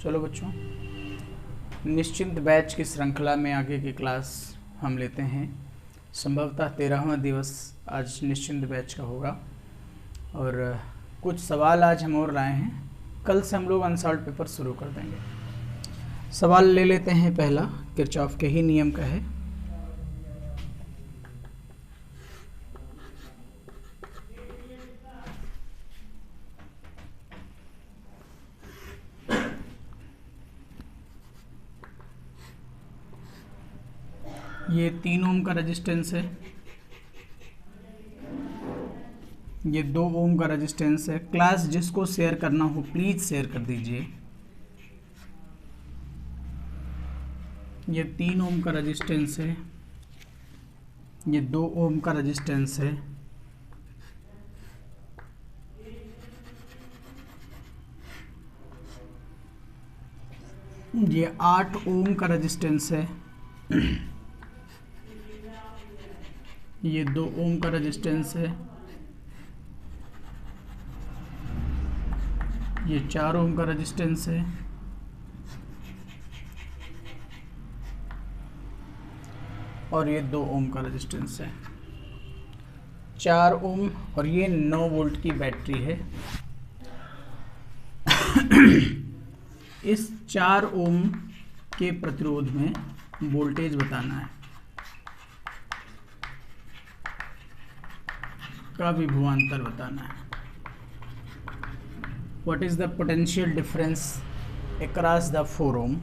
चलो बच्चों, निश्चिंत बैच की श्रृंखला में आगे की क्लास हम लेते हैं। संभवतः 13वां दिवस आज निश्चिंत बैच का होगा और कुछ सवाल आज हम और लाए हैं। कल से हम लोग अनसॉल्व पेपर शुरू कर देंगे। सवाल ले लेते हैं। पहला किरचॉफ के ही नियम का है। ये 3 ओम का रेजिस्टेंस है, ये 2 ओम का रेजिस्टेंस है। क्लास जिसको शेयर करना हो प्लीज़ शेयर कर दीजिए। ये 3 ओम का रेजिस्टेंस है, ये 2 ओम का रेजिस्टेंस है, ये 8 ओम का रेजिस्टेंस है, ये 2 ओम का रेजिस्टेंस है, ये 4 ओम का रेजिस्टेंस है, और ये 2 ओम का रेजिस्टेंस है। 4 ओम और ये 9 वोल्ट की बैटरी है। इस 4 ओम के प्रतिरोध में वोल्टेज बताना है का विभवांतर बताना है। What is the potential difference across the 4 ओम।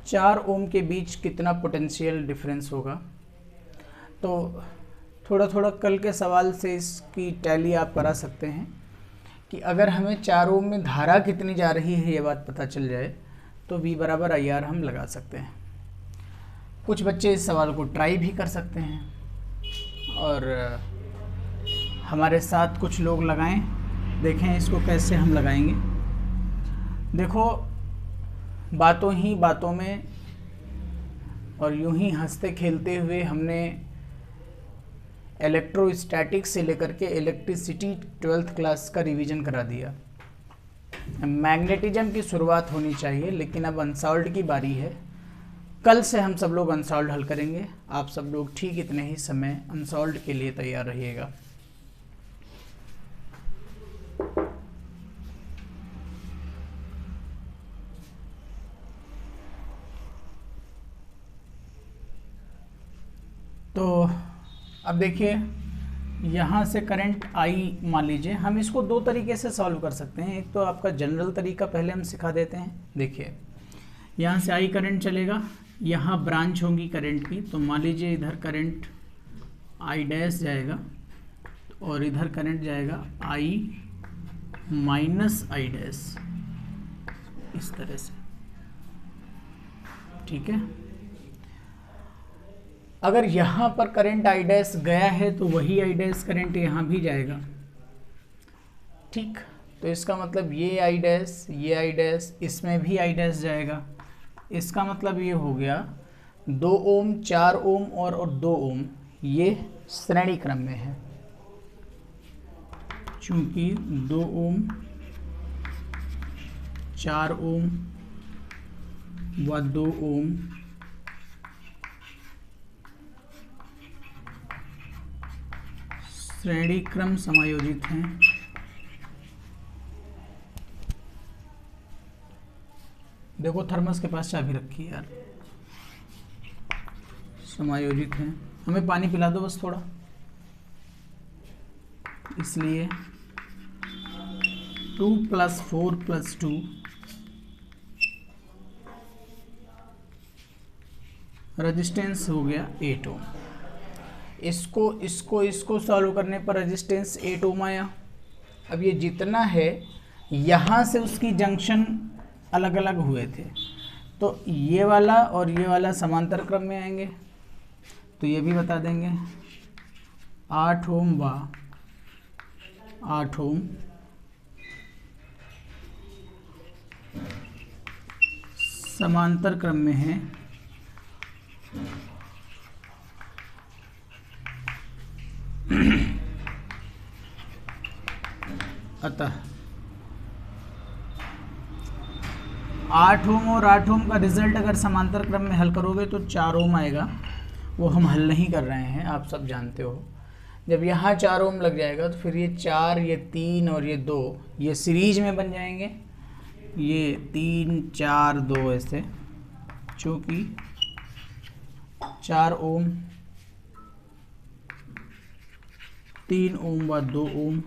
4 ओम के बीच कितना पोटेंशियल डिफरेंस होगा। तो थोड़ा थोड़ा कल के सवाल से इसकी टैली आप करा सकते हैं कि अगर हमें 4 ओम में धारा कितनी जा रही है ये बात पता चल जाए तो V बराबर IR हम लगा सकते हैं। कुछ बच्चे इस सवाल को ट्राई भी कर सकते हैं और हमारे साथ कुछ लोग लगाएं, देखें इसको कैसे हम लगाएंगे। देखो, बातों ही बातों में और यूं ही हंसते खेलते हुए हमने इलेक्ट्रोस्टैटिक्स से लेकर के इलेक्ट्रिसिटी 12th क्लास का रिवीजन करा दिया। मैग्नेटिज्म की शुरुआत होनी चाहिए, लेकिन अब अनसॉल्व्ड की बारी है। कल से हम सब लोग अनसॉल्व्ड हल करेंगे। आप सब लोग ठीक इतने ही समय अनसॉल्व्ड के लिए तैयार रहिएगा। तो अब देखिए, यहाँ से करंट आई मान लीजिए। हम इसको 2 तरीके से सॉल्व कर सकते हैं। एक तो आपका जनरल तरीका पहले हम सिखा देते हैं। देखिए, यहाँ से आई करंट चलेगा, यहाँ ब्रांच होगी करंट की। तो मान लीजिए इधर करंट आई डैश जाएगा और इधर करंट जाएगा आई माइनस आई डैश, इस तरह से। ठीक है। अगर यहाँ पर करंट आई डैश गया है तो वही आई डैश करंट यहाँ भी जाएगा। ठीक, तो इसका मतलब ये आई डैश, इसमें भी आई डैश जाएगा। इसका मतलब ये हो गया 2 ओम, 4 ओम और 2 ओम ये श्रेणी क्रम में है। चूंकि 2 ओम, 4 ओम व 2 ओम श्रेणी क्रम समायोजित हैं। देखो, थर्मस के पास चाबी रखी है यार। समायोजित हैं। हमें पानी पिला दो बस थोड़ा। इसलिए 2 + 4 + 2 रेजिस्टेंस हो गया 8 ओम। इसको सॉल्व करने पर रेजिस्टेंस 8 ओम आया। अब ये जितना है यहाँ से उसकी जंक्शन अलग अलग हुए थे, तो ये वाला और ये वाला समांतर क्रम में आएंगे। तो ये भी बता देंगे 8 ओम व 8 ओम समांतर क्रम में है। अतः 8 ओम और 8 ओम का रिजल्ट अगर समांतर क्रम में हल करोगे तो 4 ओम आएगा, वो हम हल नहीं कर रहे हैं, आप सब जानते हो। जब यहाँ 4 ओम लग जाएगा तो फिर ये 4, ये 3 और ये 2 ये सीरीज में बन जाएंगे, ये 3 4 2 ऐसे, चूँकि 4 ओम 3 ओम व 2 ओम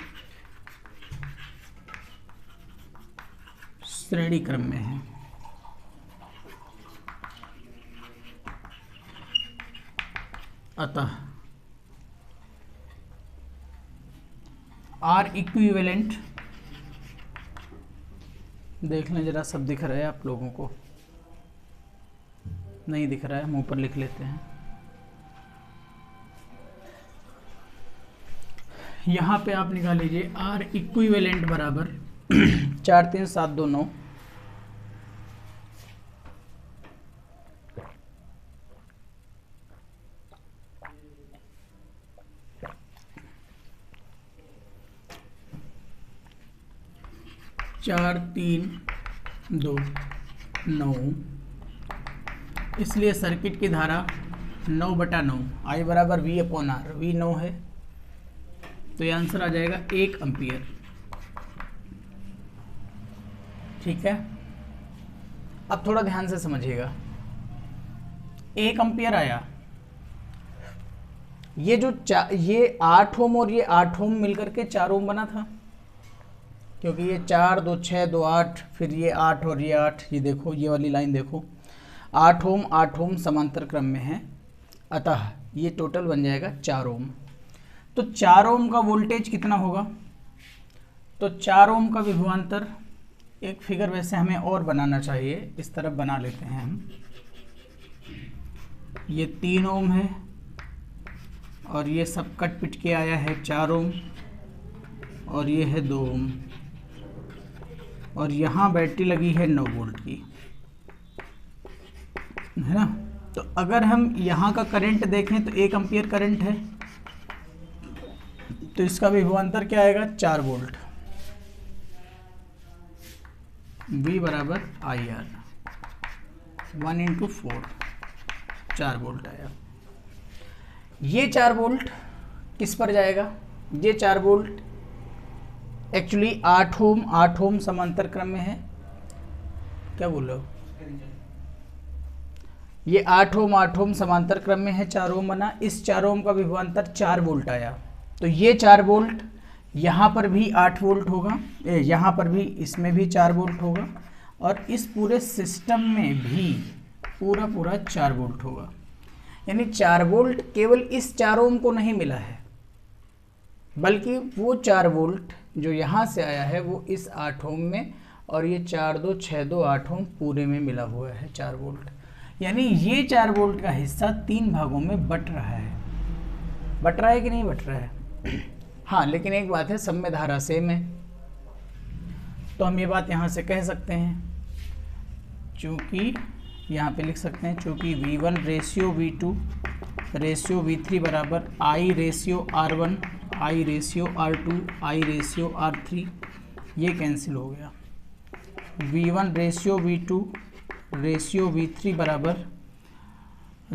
श्रेणी क्रम में है। अतः आर इक्विवेलेंट, देख लें जरा, सब दिख रहा है आप लोगों को? नहीं दिख रहा है, हम ऊपर लिख लेते हैं। यहाँ पे आप निकाल लीजिए आर इक्विवेलेंट बराबर 4 3 7 2 9, चार 3 2 9, इसलिए सर्किट की धारा 9/9, I बराबर V/R, V 9 है, तो ये आंसर आ जाएगा 1 एम्पियर। ठीक है, अब थोड़ा ध्यान से समझिएगा। 1 एम्पियर आया, ये जो ये 8 ओम और ये 8 ओम मिलकर के 4 ओम बना था, क्योंकि ये 4 2 6 2 8, फिर ये 8 और ये 8, ये देखो ये वाली लाइन देखो, 8 ओम समांतर क्रम में है, अतः ये टोटल बन जाएगा 4 ओम। तो 4 ओम का वोल्टेज कितना होगा? तो 4 ओम का विभवांतर, एक फिगर वैसे हमें और बनाना चाहिए, इस तरफ बना लेते हैं हम। ये 3 ओम है और ये सब कट पिट के आया है 4 ओम, और ये है 2 ओम, और यहाँ बैटरी लगी है 9 वोल्ट की, है ना। तो अगर हम यहाँ का करंट देखें तो 1 एम्पियर करंट है, तो इसका विभवांतर क्या आएगा? 4 वोल्ट, V बराबर IR, 1 × 4, 4 वोल्ट आया। ये 4 वोल्ट किस पर जाएगा? ये 4 वोल्ट एक्चुअली 8 ओम समांतर क्रम में है, क्या बोल रहे हो? ये 8 ओम समांतर क्रम में है, 4 ओम बना, इस 4 ओम का विभवांतर 4 वोल्ट आया, तो ये 4 वोल्ट यहाँ पर भी 8 वोल्ट होगा, यहाँ पर भी, इसमें भी 4 वोल्ट होगा, और इस पूरे सिस्टम में भी पूरा 4 वोल्ट होगा। यानी 4 वोल्ट केवल इस 4 ओम को नहीं मिला है, बल्कि वो 4 वोल्ट जो यहाँ से आया है वो इस 8 ओम में, और ये 4 2 6 2 8 ओम पूरे में मिला हुआ है 4 वोल्ट। यानी ये 4 वोल्ट का हिस्सा 3 भागों में बट रहा है। बट रहा है कि नहीं बट रहा है? हाँ, लेकिन एक बात है, सब में धारा सेम है, तो हम ये बात यहाँ से कह सकते हैं, चूँकि यहाँ पे लिख सकते हैं, चूँकि V1 ratio V2 ratio V3 बराबर I ratio R1 I ratio R2 I ratio R3, ये कैंसिल हो गया। V1 ratio V2 ratio V3 बराबर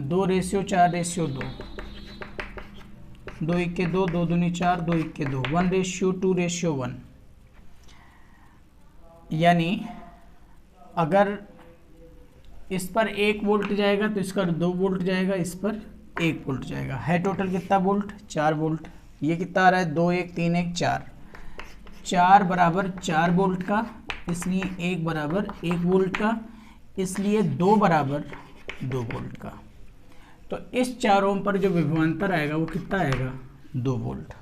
2 रेशियो 4 रेशियो 2, 2 1 के 2, 2 दूनी 4, 2 1 के 2, 1 रेशियो 2 रेशियो 1। यानी अगर इस पर 1 वोल्ट जाएगा तो इसका 2 वोल्ट जाएगा, इस पर 1 वोल्ट जाएगा, है टोटल कितना वोल्ट? 4 वोल्ट। ये कितना आ रहा है? 2 1 3 1 4, 4 बराबर 4 वोल्ट का, इसलिए 1 बराबर 1 वोल्ट का, इसलिए 2 बराबर 2 वोल्ट का। तो इस 4 ओम पर जो विभवांतर आएगा वो कितना आएगा? 2 वोल्ट।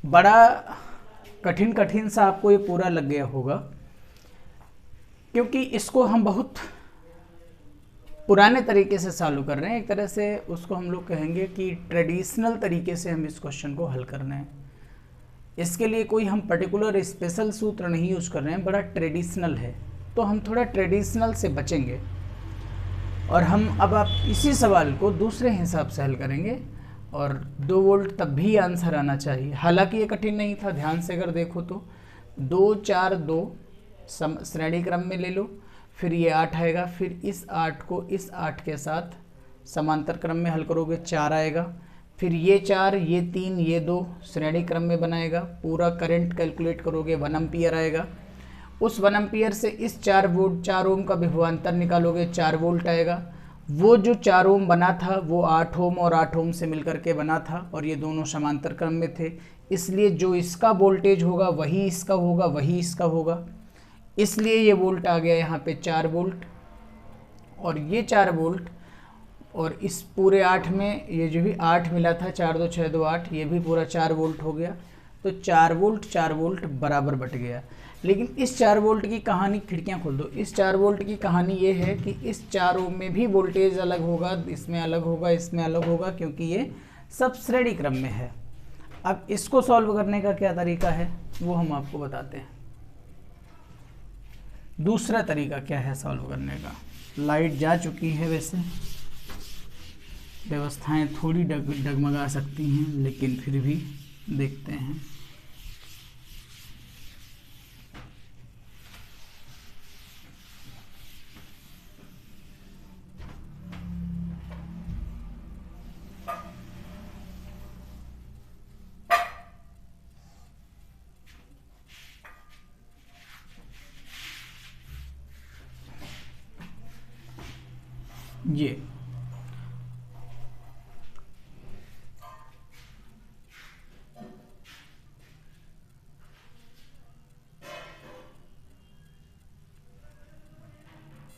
बड़ा कठिन सा आपको ये पूरा लग गया होगा, क्योंकि इसको हम बहुत पुराने तरीके से सॉल्व कर रहे हैं। एक तरह से उसको हम लोग कहेंगे कि ट्रेडिशनल तरीके से हम इस क्वेश्चन को हल कर रहे हैं। इसके लिए कोई हम पर्टिकुलर स्पेशल सूत्र नहीं यूज कर रहे हैं, बड़ा ट्रेडिशनल है, तो हम थोड़ा ट्रेडिशनल से बचेंगे और हम अब आप इसी सवाल को दूसरे हिसाब से हल करेंगे, और 2 वोल्ट तब भी आंसर आना चाहिए। हालांकि ये कठिन नहीं था, ध्यान से अगर देखो तो 2 4 2 श्रेणी क्रम में ले लो, फिर ये 8 आएगा, फिर इस 8 को इस 8 के साथ समांतर क्रम में हल करोगे 4 आएगा, फिर ये 4, ये 3, ये 2 श्रेणी क्रम में बनाएगा। पूरा करंट कैलकुलेट करोगे 1 एम्पियर आएगा। उस 1 एम्पियर से इस 4 ओम का विभवांतर निकालोगे, 4 वोल्ट आएगा। वो जो 4 ओम बना था वो 8 ओम और 8 ओम से मिलकर के बना था और ये दोनों समांतर क्रम में थे, इसलिए जो इसका वोल्टेज होगा वही इसका होगा, वही इसका होगा, इसलिए ये वोल्ट आ गया यहाँ पे 4 वोल्ट। और ये 4 वोल्ट और इस पूरे 8 में ये जो भी 8 मिला था, 4 2 6 2 8, ये भी पूरा 4 वोल्ट हो गया। तो 4 वोल्ट बराबर बट गया। लेकिन इस 4 वोल्ट की कहानी, खिड़कियाँ खोल दो, इस 4 वोल्ट की कहानी ये है कि इस 4 ओम में भी वोल्टेज अलग होगा, इसमें अलग होगा, इसमें अलग होगा, क्योंकि ये सब श्रेणी क्रम में है। अब इसको सॉल्व करने का क्या तरीका है वो हम आपको बताते हैं। दूसरा तरीका क्या है सॉल्व करने का। लाइट जा चुकी है, वैसे व्यवस्थाएं थोड़ी डगमगा सकती हैं, लेकिन फिर भी देखते हैं। ये